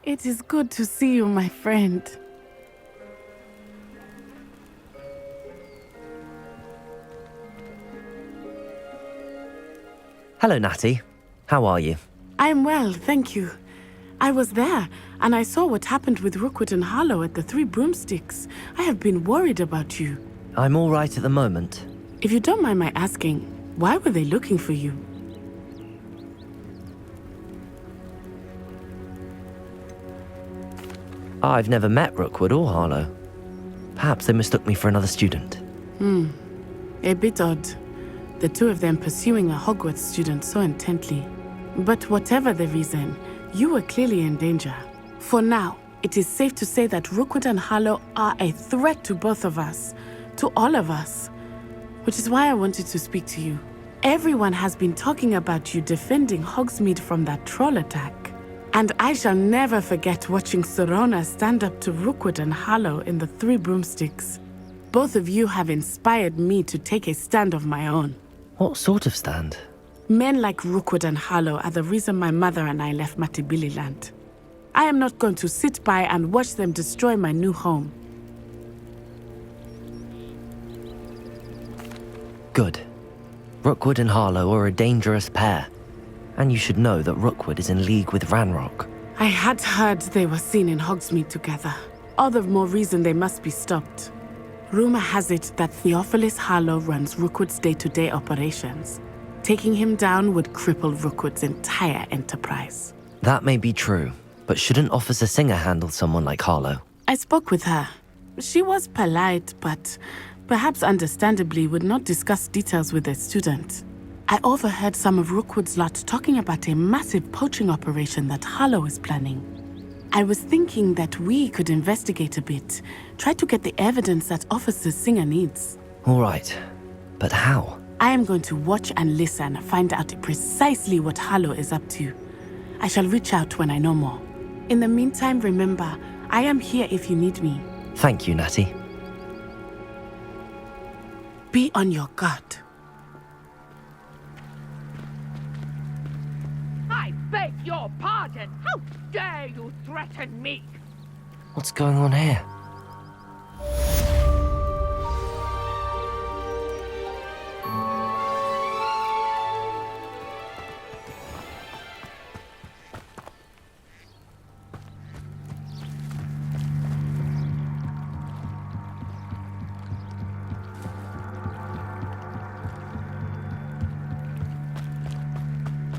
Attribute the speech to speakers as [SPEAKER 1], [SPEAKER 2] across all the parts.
[SPEAKER 1] It is good to see you, my friend.
[SPEAKER 2] Hello, Natty. How are you?
[SPEAKER 1] I'm well, thank you. I was there, and I saw what happened with Rookwood and Harlow at the Three Broomsticks. I have been worried about you.
[SPEAKER 2] I'm all right at the moment.
[SPEAKER 1] If you don't mind my asking, why were they looking for you?
[SPEAKER 2] I've never met Rookwood or Harlow. Perhaps they mistook me for another student.
[SPEAKER 1] A bit odd. The two of them pursuing a Hogwarts student so intently. But whatever the reason, you were clearly in danger. For now, it is safe to say that Rookwood and Harlow are a threat to both of us. To all of us. Which is why I wanted to speak to you. Everyone has been talking about you defending Hogsmeade from that troll attack. And I shall never forget watching Sorona stand up to Rookwood and Harlow in the Three Broomsticks. Both of you have inspired me to take a stand of my own.
[SPEAKER 2] What sort of stand?
[SPEAKER 1] Men like Rookwood and Harlow are the reason my mother and I left Matibili land. I am not going to sit by and watch them destroy my new home.
[SPEAKER 2] Good. Rookwood and Harlow are a dangerous pair. And you should know that Rookwood is in league with Ranrock.
[SPEAKER 1] I had heard they were seen in Hogsmeade together. All the more reason they must be stopped. Rumor has it that Theophilus Harlow runs Rookwood's day-to-day operations. Taking him down would cripple Rookwood's entire enterprise.
[SPEAKER 2] That may be true, but shouldn't Officer Singer handle someone like Harlow?
[SPEAKER 1] I spoke with her. She was polite, but perhaps understandably would not discuss details with a student. I overheard some of Rookwood's lot talking about a massive poaching operation that Harlow is planning. I was thinking that we could investigate a bit, try to get the evidence that Officer Singer needs.
[SPEAKER 2] All right, but how?
[SPEAKER 1] I am going to watch and listen, find out precisely what Harlow is up to. I shall reach out when I know more. In the meantime, remember, I am here if you need me.
[SPEAKER 2] Thank you, Natty.
[SPEAKER 1] Be on your guard.
[SPEAKER 3] I beg your pardon! How dare you threaten me?
[SPEAKER 2] What's going on here?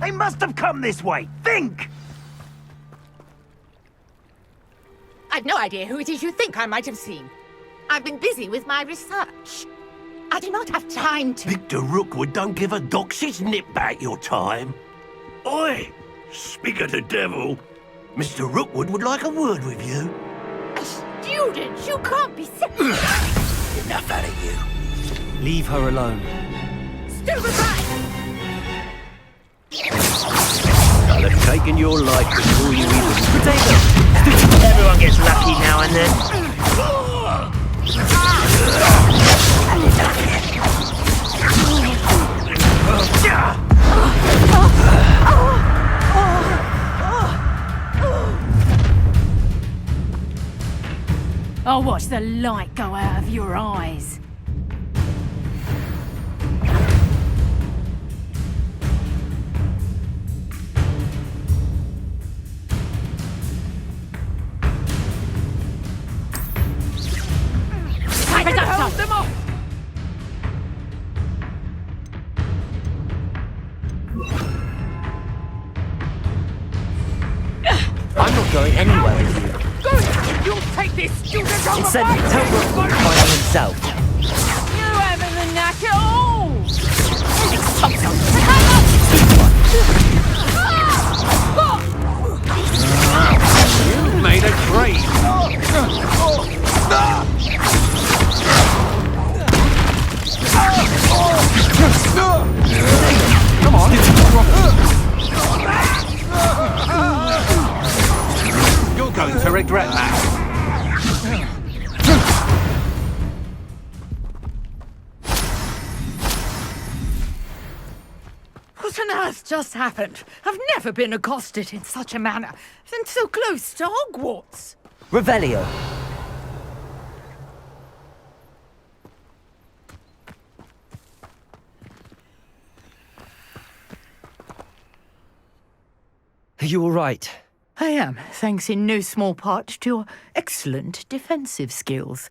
[SPEAKER 4] They must have come this way. Think!
[SPEAKER 5] I've no idea who it is you think I might have seen. I've been busy with my research. I do not have time to...
[SPEAKER 4] Victor Rookwood don't give a doxy's nip back your time. Oi! Speak of the devil. Mr. Rookwood would like a word with you.
[SPEAKER 5] A student? You can't be sick.
[SPEAKER 4] Enough out of you.
[SPEAKER 2] Leave her alone.
[SPEAKER 5] Stupefy!
[SPEAKER 4] I'll have taken your life before you even...
[SPEAKER 2] Potato! Everyone gets lucky now and then.
[SPEAKER 6] I'll watch the light go out of your eyes.
[SPEAKER 3] Hold them off!
[SPEAKER 2] I'm not going anywhere with you.
[SPEAKER 3] Good! You'll take this student over
[SPEAKER 2] Instead,
[SPEAKER 3] my
[SPEAKER 2] tell
[SPEAKER 3] head!
[SPEAKER 2] Rookwood to find himself.
[SPEAKER 3] You haven't the knack at all!
[SPEAKER 4] You made a trade. Come on. You're going to regret that.
[SPEAKER 3] What on earth just happened? I've never been accosted in such a manner, and so close to Hogwarts.
[SPEAKER 2] Revelio. Are you all right?
[SPEAKER 3] I am, thanks in no small part to your excellent defensive skills.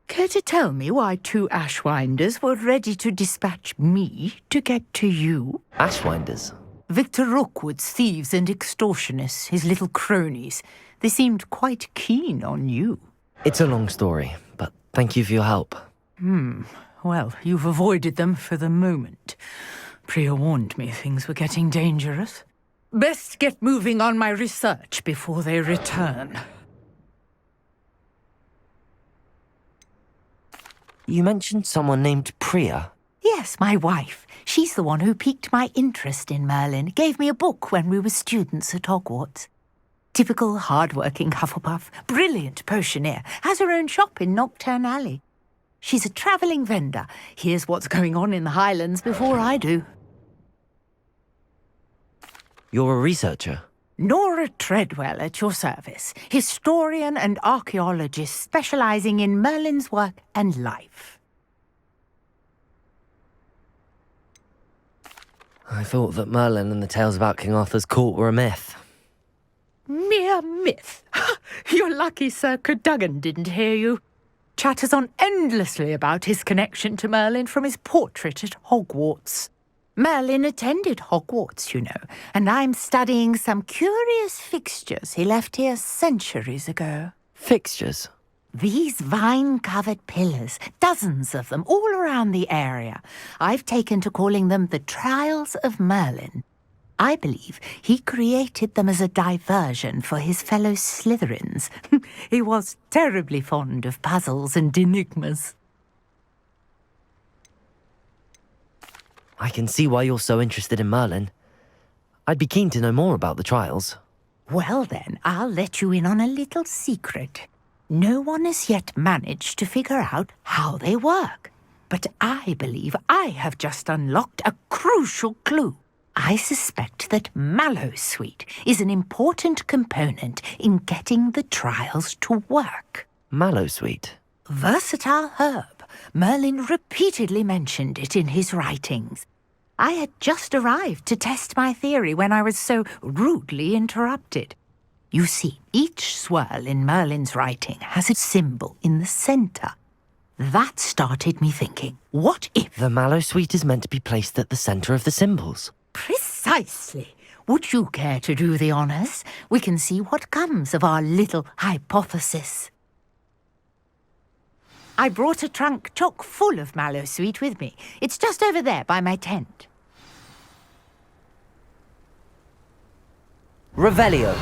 [SPEAKER 3] Care to tell me why 2 Ashwinders were ready to dispatch me to get to you?
[SPEAKER 2] Ashwinders?
[SPEAKER 3] Victor Rookwood's thieves and extortionists, his little cronies. They seemed quite keen on you.
[SPEAKER 2] It's a long story, but thank you for your help.
[SPEAKER 3] Well, you've avoided them for the moment. Priya warned me things were getting dangerous. Best get moving on my research before they return.
[SPEAKER 2] You mentioned someone named Priya.
[SPEAKER 3] Yes, my wife. She's the one who piqued my interest in Merlin. Gave me a book when we were students at Hogwarts. Typical hard-working Hufflepuff, brilliant potioneer, has her own shop in Nocturne Alley. She's a travelling vendor. Hears what's going on in the Highlands before I do.
[SPEAKER 2] You're a researcher?
[SPEAKER 3] Nora Treadwell at your service, historian and archaeologist specialising in Merlin's work and life.
[SPEAKER 2] I thought that Merlin and the tales about King Arthur's court were a myth.
[SPEAKER 3] Mere myth. You're lucky Sir Cadogan didn't hear you. Chatters on endlessly about his connection to Merlin from his portrait at Hogwarts. Merlin attended Hogwarts, you know, and I'm studying some curious fixtures he left here centuries ago.
[SPEAKER 2] Fixtures?
[SPEAKER 3] These vine-covered pillars, dozens of them, all around the area. I've taken to calling them the Trials of Merlin. I believe he created them as a diversion for his fellow Slytherins. He was terribly fond of puzzles and enigmas.
[SPEAKER 2] I can see why you're so interested in Merlin. I'd be keen to know more about the trials.
[SPEAKER 3] Well then, I'll let you in on a little secret. No one has yet managed to figure out how they work. But I believe I have just unlocked a crucial clue. I suspect that Mallowsweet is an important component in getting the trials to work.
[SPEAKER 2] Mallowsweet?
[SPEAKER 3] Versatile herb. Merlin repeatedly mentioned it in his writings. I had just arrived to test my theory when I was so rudely interrupted. You see, each swirl in Merlin's writing has a symbol in the centre. That started me thinking, what if...
[SPEAKER 2] The Mallowsweet is meant to be placed at the centre of the symbols.
[SPEAKER 3] Precisely. Would you care to do the honours? We can see what comes of our little hypothesis. I brought a trunk chock full of Mallowsweet with me. It's just over there by my tent.
[SPEAKER 2] Revelio.